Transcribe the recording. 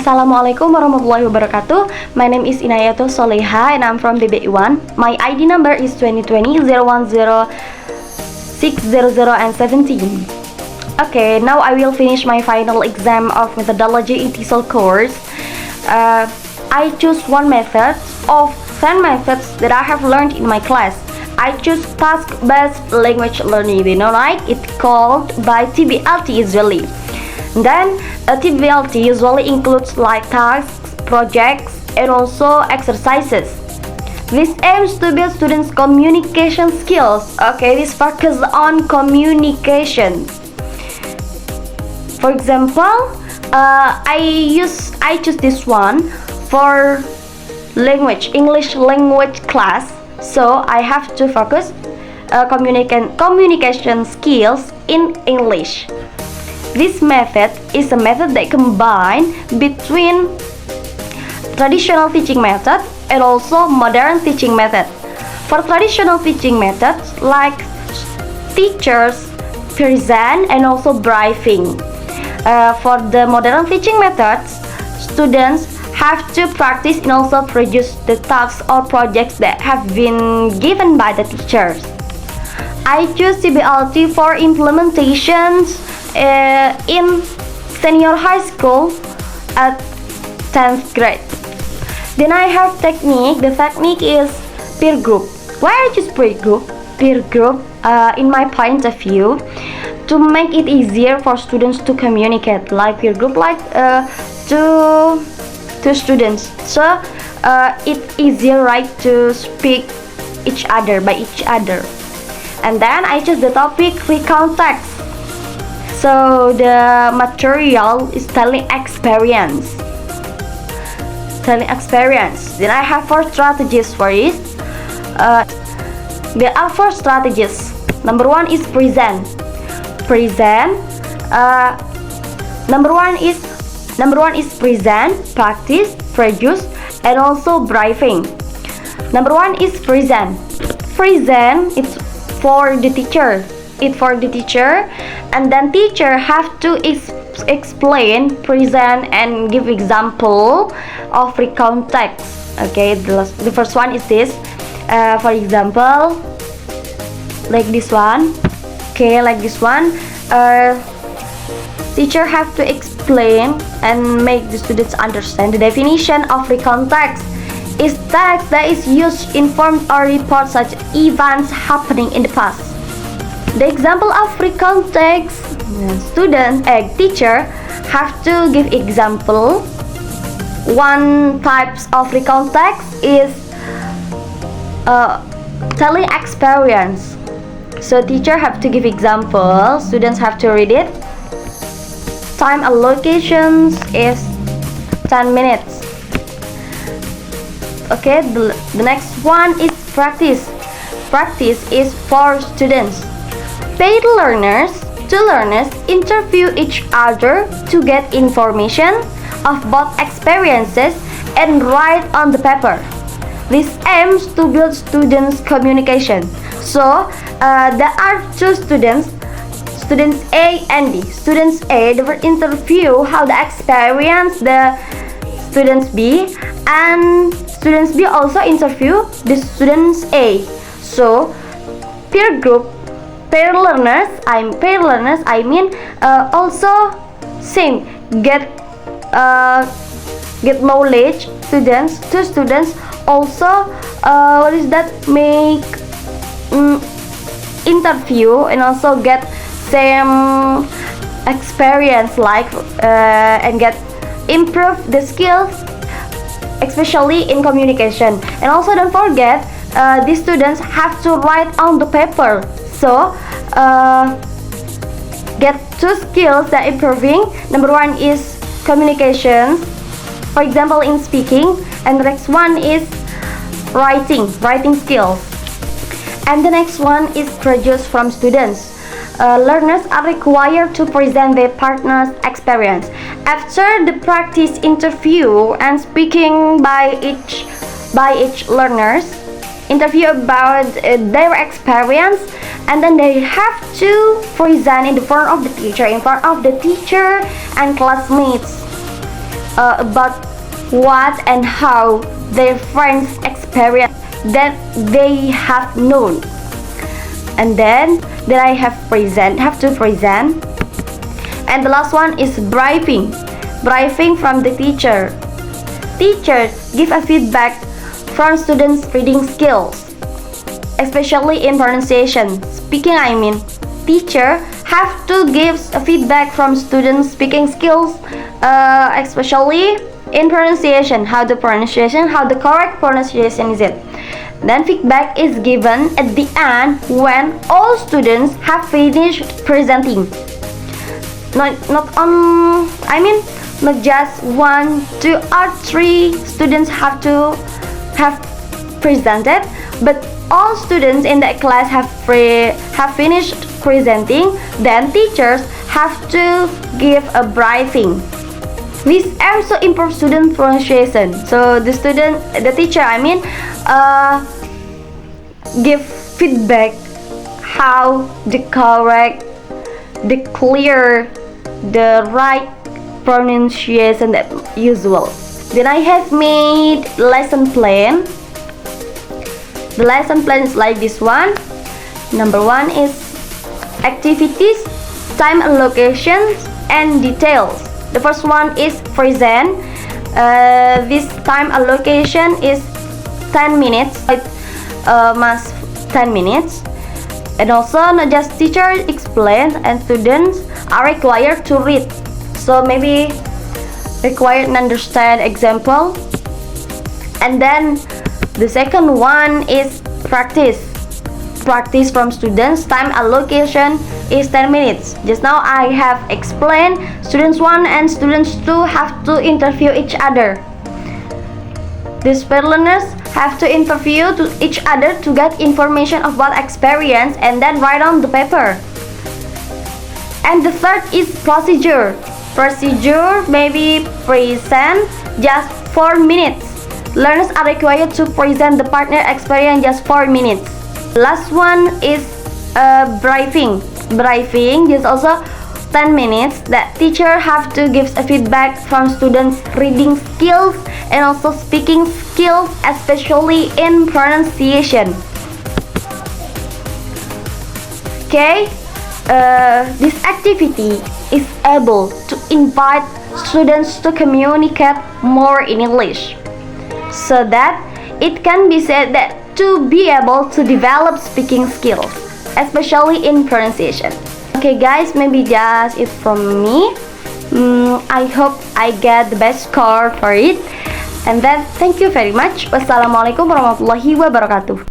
Assalamualaikum warahmatullahi wabarakatuh. My name is Inayatul Soleha and I'm from BBI1. My ID number is 2020-010-600 and 17. Okay, now I will finish my final exam of methodology in TESOL course. I choose one method of 10 methods that I have learned in my class. I choose task-based language learning, right? It's called by TBLT usually. Then a TBLT usually includes like tasks, projects, and also exercises. This aims to build students' communication skills. Okay, this focus on communication. For example, I choose this one for English language class. So I have to focus communication skills in English. This method is a method that combines between traditional teaching method and also modern teaching method. For traditional teaching methods like teachers present and also briefing. For the modern teaching methods, students have to practice and also produce the tasks or projects that have been given by the teachers. I choose TBLT for implementations in senior high school at 10th grade. Then I have technique. The technique is peer group. Why I choose peer group? Peer group, in my point of view, to make it easier for students to communicate, like peer group, like to students. So it's easier, right, to speak by each other. And then I choose the topic recount text. So the material is telling experience. Then I have 4 strategies for it. There are 4 strategies. Number 1 is present. Number one is present, practice, produce, and also briefing. Number 1 is present. Present, it's for the teacher. And then teacher have to explain present and give example of recount text. Okay, the first one is this. For example, like this one. Okay, like this one. Teacher have to explain and make the students understand the definition of recount text. Is text that is used in forms or reports such events happening in the past. The example of recount text, teacher have to give example. One types of recount text is telling experience. So teacher have to give example, students have to read it. Time allocations is 10 minutes. Okay, the next one is practice. Practice is for students. Paid learners interview each other to get information of both experiences and write on the paper. This aims to build students' communication. So there are 2 students A and B. Students A, they will interview how the experience the students B, and students B also interview the students A. So peer learners, also same get knowledge. Two students also make interview and also get same experience, like and get improve the skills, especially in communication. And also don't forget, these students have to write on the paper. So get 2 skills that improving. Number 1 is communication, for example in speaking, and the next one is writing skills. And the next one is produce from students. Learners are required to present their partner's experience. After the practice interview and speaking by each learners, interview about their experience, and then they have to present in front of the teacher and classmates. about what and how their friends experience that they have known. And then I have to present. And the last one is briefing from the teacher. Teachers give a feedback from students' reading skills, especially in pronunciation. Speaking, I mean, teacher have to give a feedback from students' speaking skills, especially in pronunciation. How the correct pronunciation is it? Then feedback is given at the end when all students have finished presenting. Not just 1, 2, or 3 students have presented, but all students in the class have finished presenting. Then teachers have to give a briefing. This also improves student pronunciation. So the teacher, give feedback how the correct, the clear, the right pronunciation that usual. Then I have made lesson plan. The lesson plan is like this one. Number 1 is activities, time allocations, and details. The first one is present. This time allocation is 10 minutes. It must 10 minutes. And also not just teacher explain, and students are required to read. So maybe required to understand example. And then the second one is practice from students. Time allocation is 10 minutes. Just now I have explained students 1 and students 2 have to interview each other. These learners have to interview to each other to get information about experience and then write on the paper. And the third is procedure. Procedure maybe present just 4 minutes. Learners are required to present the partner experience just 4 minutes. Last one is briefing. Briefing is also 10 minutes. That teacher have to give a feedback from students' reading skills and also speaking skills, especially in pronunciation. Okay, this activity is able to invite students to communicate more in English, so that it can be said that to be able to develop speaking skills, especially in pronunciation. Okay guys, maybe just it from me. I hope I get the best score for it. And then thank you very much. Wassalamualaikum warahmatullahi wabarakatuh.